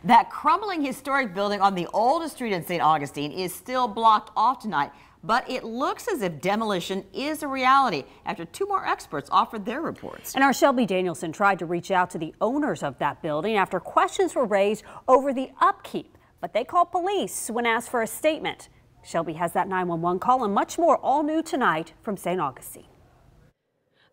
That crumbling historic building on the oldest street in St. Augustine is still blocked off tonight, but it looks as if demolition is a reality after two more experts offered their reports. And our Shelby Danielson tried to reach out to the owners of that building after questions were raised over the upkeep, but they called police when asked for a statement. Shelby has that 911 call and much more all new tonight from St. Augustine.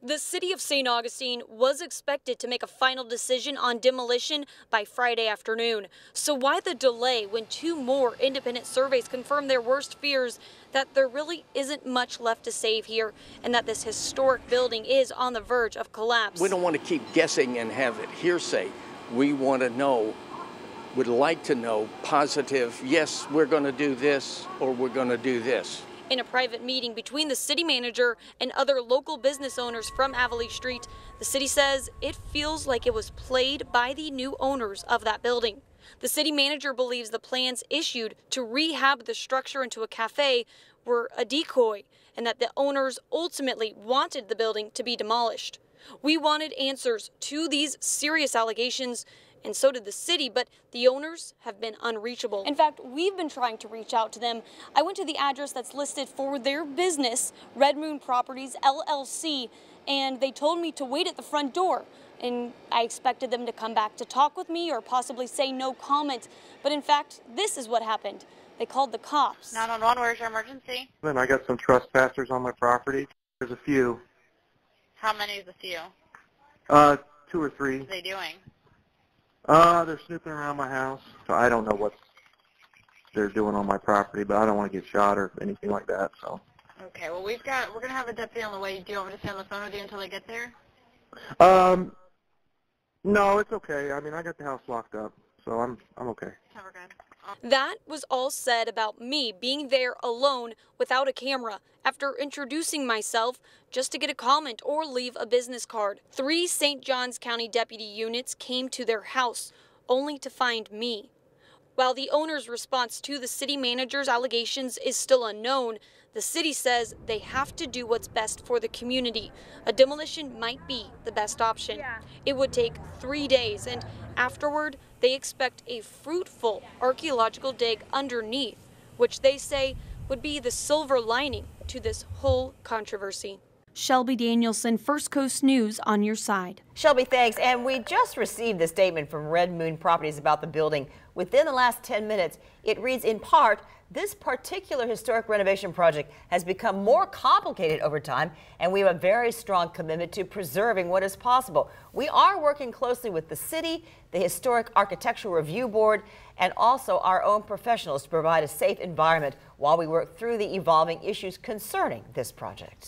The city of St. Augustine was expected to make a final decision on demolition by Friday afternoon. So why the delay when two more independent surveys confirmed their worst fears that there really isn't much left to save here and that this historic building is on the verge of collapse? We don't want to keep guessing and have it hearsay. We want to know, would like to know positive, yes, we're going to do this or we're going to do this. In a private meeting between the city manager and other local business owners from Aviles Street, the city says it feels like it was played by the new owners of that building. The city manager believes the plans issued to rehab the structure into a cafe were a decoy and that the owners ultimately wanted the building to be demolished. We wanted answers to these serious allegations, and so did the city, but the owners have been unreachable. In fact, we've been trying to reach out to them. I went to the address that's listed for their business, Red Moon Properties, LLC, and they told me to wait at the front door. And I expected them to come back to talk with me or possibly say no comment. But in fact, this is what happened. They called the cops. 911, where's your emergency? Then I got some trespassers on my property. There's a few. How many is a few? 2 or 3. What are they doing? They're snooping around my house. So I don't know what they're doing on my property, but I don't want to get shot or anything like that. So. Okay, well we're gonna have a deputy on the way. Do you want me to stay on the phone with you until they get there? No, it's okay. I mean, I got the house locked up, so I'm okay. Okay, we're good. That was all said about me being there alone without a camera after introducing myself just to get a comment or leave a business card. 3 St. Johns County deputy units came to their house only to find me. While the owner's response to the city manager's allegations is still unknown, the city says they have to do what's best for the community. A demolition might be the best option. It would take 3 days, and afterward, they expect a fruitful archaeological dig underneath, which they say would be the silver lining to this whole controversy. Shelby Danielson, First Coast News, on your side. Shelby, thanks. And we just received a statement from Red Moon Properties about the building within the last 10 minutes. It reads, in part, this particular historic renovation project has become more complicated over time, and we have a very strong commitment to preserving what is possible. We are working closely with the city, the Historic Architectural Review Board, and also our own professionals to provide a safe environment while we work through the evolving issues concerning this project.